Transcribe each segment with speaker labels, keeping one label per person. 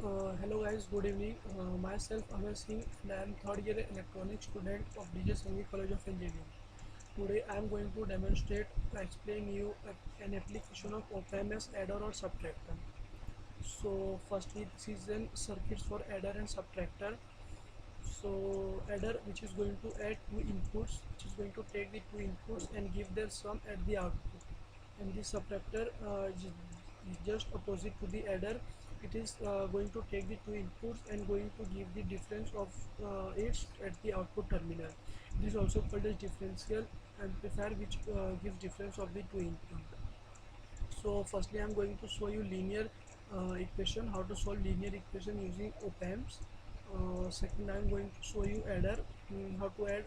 Speaker 1: Hello guys, good evening. Myself Amar Singh and I am third year electronics student of DJ Sanghi College of Engineering. Today I am going to demonstrate explain you an application of op-amp as adder or subtractor. So firstly this is an circuits for adder and subtractor. So adder which is going to add two inputs, which is going to take the two inputs and give their sum at the output. And the subtractor is just opposite to the adder. It is going to take the two inputs and going to give the difference of it at the output terminal. It is also called as differential amplifier, which gives difference of the two input. So firstly I'm going to show you linear equation, how to solve linear equation using op amps. Second I'm going to show you adder, how to add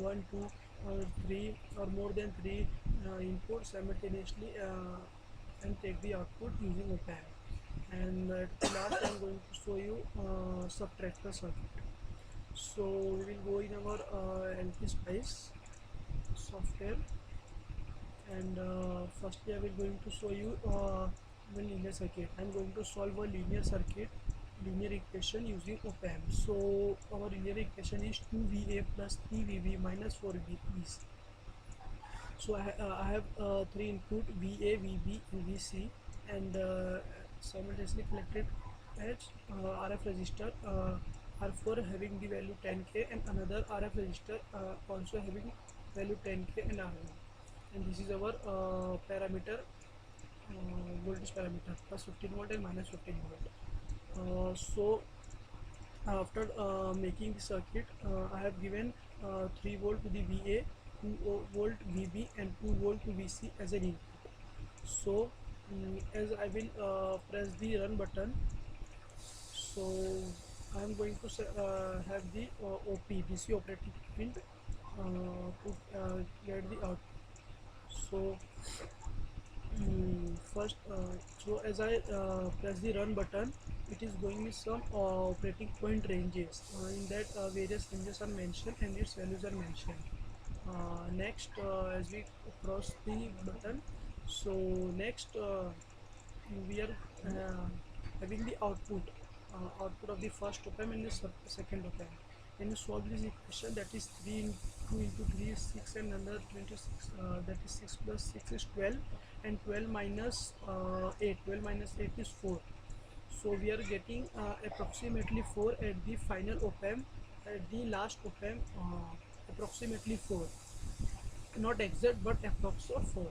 Speaker 1: 1 2 3 or more than 3 inputs simultaneously and take the output using op amp. And last I'm going to show you subtractor circuit. So we will go in our LP Spice software, and firstly I will going to show you the linear circuit. I'm going to solve a linear circuit, linear equation using op amp. So our linear equation is 2VA plus 3VB minus 4VC. So I have three input VA, VB and VC, and simultaneously collected as RF resistor R4 having the value 10K and another RF resistor also having value 10K and R1. And this is our parameter, voltage parameter, plus 15 volt and minus 15 volt. So after making the circuit, I have given 3 volt to the VA, 2 volt VB and 2 volt to VC as an input. So as I will press the run button, so I am going to have the OP DC operating point to get the output. So first, so as I press the run button, it is going with some operating point ranges. In that various ranges are mentioned and its values are mentioned. Next, as we cross the button, so next we are having the output of the first op amp and the second op amp. When you solve this equation, that is 3 into 2 into 3 is 6 and another 26, that is 6 plus 6 is 12, and 12 minus 8, 12 minus 8 is 4. So we are getting approximately 4 at the final op amp, at the last op amp approximately 4, not exact but approx of 4.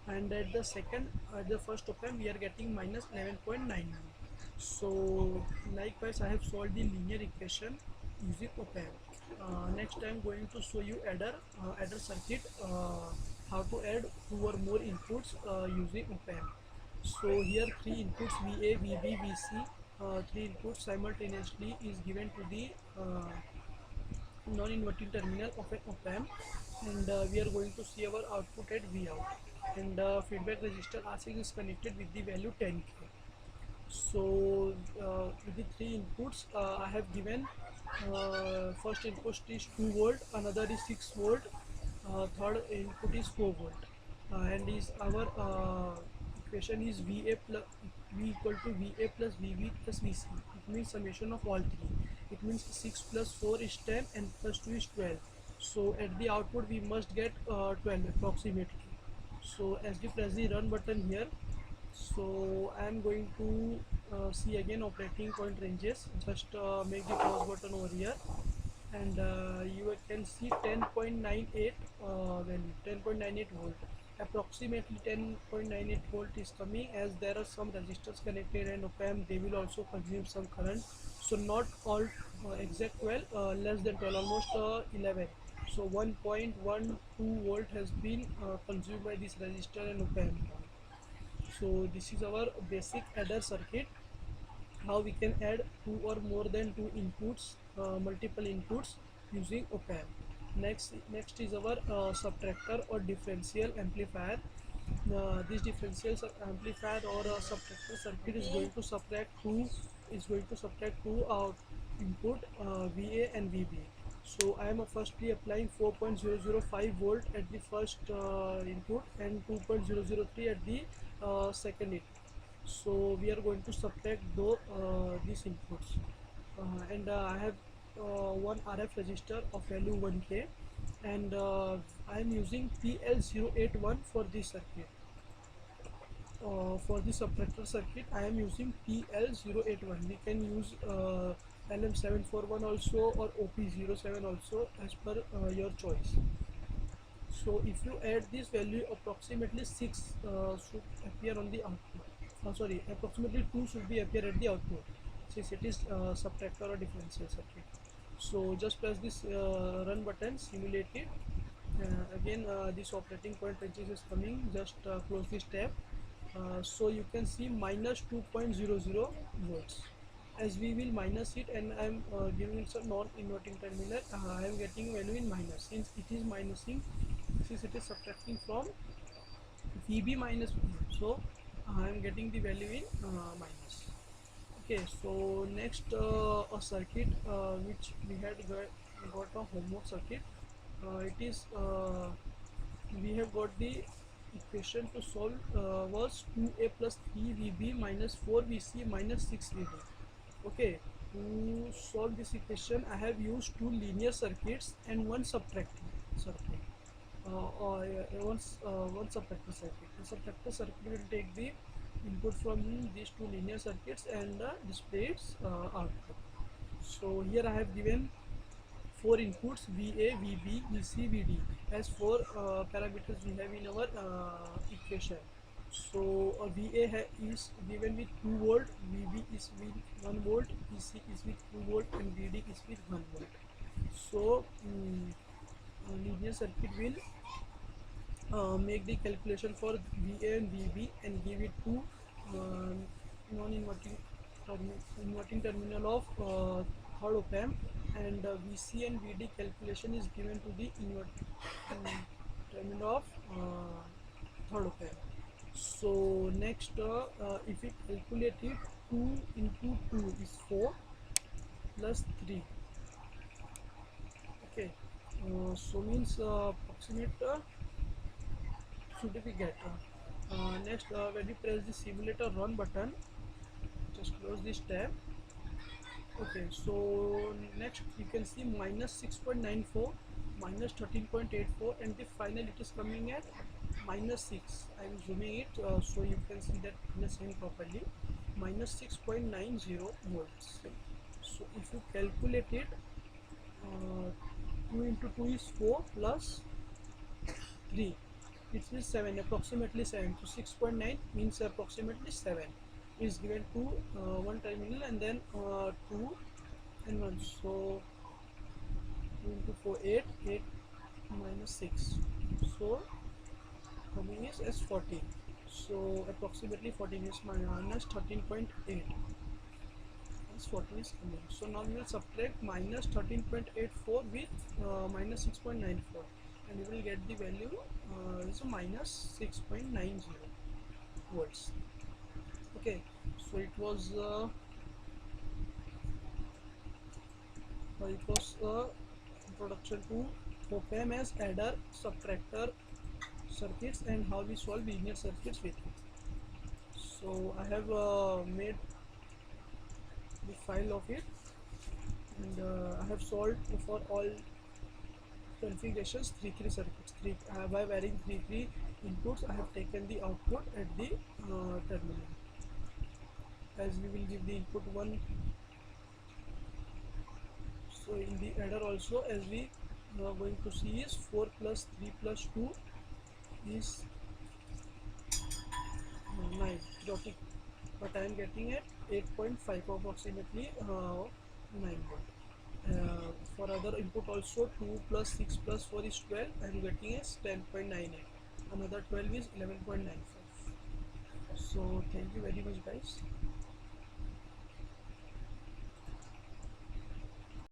Speaker 1: And at the second, the first op amp we are getting minus 11.99. So likewise I have solved the linear equation using op amp. Next I am going to show you adder circuit, how to add 2 or more inputs using op amp. So here 3 inputs VA, VB, VC, 3 inputs simultaneously is given to the non-inverting terminal of an op amp, and we are going to see our output at Vout, and feedback resistor R6 is connected with the value 10K. So with the three inputs I have given, first input is 2 volt, another is 6 volt, third input is 4 volt, and is our equation is VA plus V equal to VA plus VB plus VC. It means summation of all three. It means 6 plus 4 is 10 and plus 2 is 12. So at the output we must get 12 approximately. So as we press the run button here, so I am going to see again operating point ranges. Just make the pause button over here, and you can see 10.98 value, 10.98 volt, approximately 10.98 volt is coming, as there are some resistors connected and op amp they will also consume some current. So not all exact 12, less than 12, almost 11. So 1.12 volt has been consumed by this resistor and op amp. So this is our basic adder circuit, how we can add 2 or more than 2 inputs, multiple inputs using op amp. Next is our subtractor or differential amplifier. This differential amplifier or subtractor circuit is going to subtract two input, VA and VB. So I am firstly applying 4.005 volt at the first input and 2.003 at the second input. So we are going to subtract these inputs, and I have one RF register of value 1K, and I am using PL081 for this circuit. For the subtractor circuit, I am using PL081. We can use LM741 also, or OP07 also, as per your choice. So if you add this value, approximately 6 should appear on the output. Sorry, approximately 2 should be appear at the output, since it is subtractor or differential circuit. So just press this run button, simulate it. Again, this operating point ranges is coming. Just close this tab. So you can see minus 2.00 volts. As we will minus it, and I am giving it some non-inverting terminal, I am getting value in minus. Since it is minusing, since it is subtracting from VB minus V, so I am getting the value in minus. Okay, so next a circuit which we had got a homework circuit. It is we have got the equation to solve was 2a plus 3vb minus 4vc minus 6vd. Okay, to solve this equation, I have used two linear circuits and one subtracting circuit. One subtractor circuit. The subtractor circuit will take the input from these two linear circuits and display its output. So here I have given four inputs: VA, VB, VC, VD, as four parameters we have in our equation. So VA is given with 2 volt, VB is with 1 volt, VC is with 2 volt, and VD is with 1 volt. So linear circuit will make the calculation for VA and VB and give it to non-inverting terminal of third op amp, and VC and VD calculation is given to the inverting terminal of third op amp. So next, if we calculate it, 2 into 2 is 4 plus 3. Okay, so means approximate should we get. Next, when you press the simulator run button, just close this tab. Okay, so next you can see minus 6.94, minus 13.84, and the final it is coming at minus 6. I am zooming it so you can see that minus sign properly. Minus 6.90 volts. So if you calculate it, 2 into 2 is 4 plus 3, it is 7, approximately 7. So 6.9 means approximately 7 is given to one terminal, and then 2 and 1. So 2 into 4, 8, 8 minus 6. So coming is as 14. So approximately 14 is minus 13.8. 14 is coming. So now we will subtract minus 13.84 with minus 6.94, and we will get the value is minus 6.90 volts. Okay, so it was introduction to op amp as adder, subtractor circuits, and how we solve linear circuits with it. So I have made the file of it, and I have solved for all configurations 3 circuits. By varying 3 inputs, I have taken the output at the terminal. As we will give the input 1, so in the adder also, as we are going to see, is 4 plus 3 plus 2 is 9 chaotic, but I am getting at 8.5, approximately 9 volt. For other input also, 2 plus 6 plus 4 is 12, I am getting as 10.98, another 12 is 11.95. So thank you very much guys.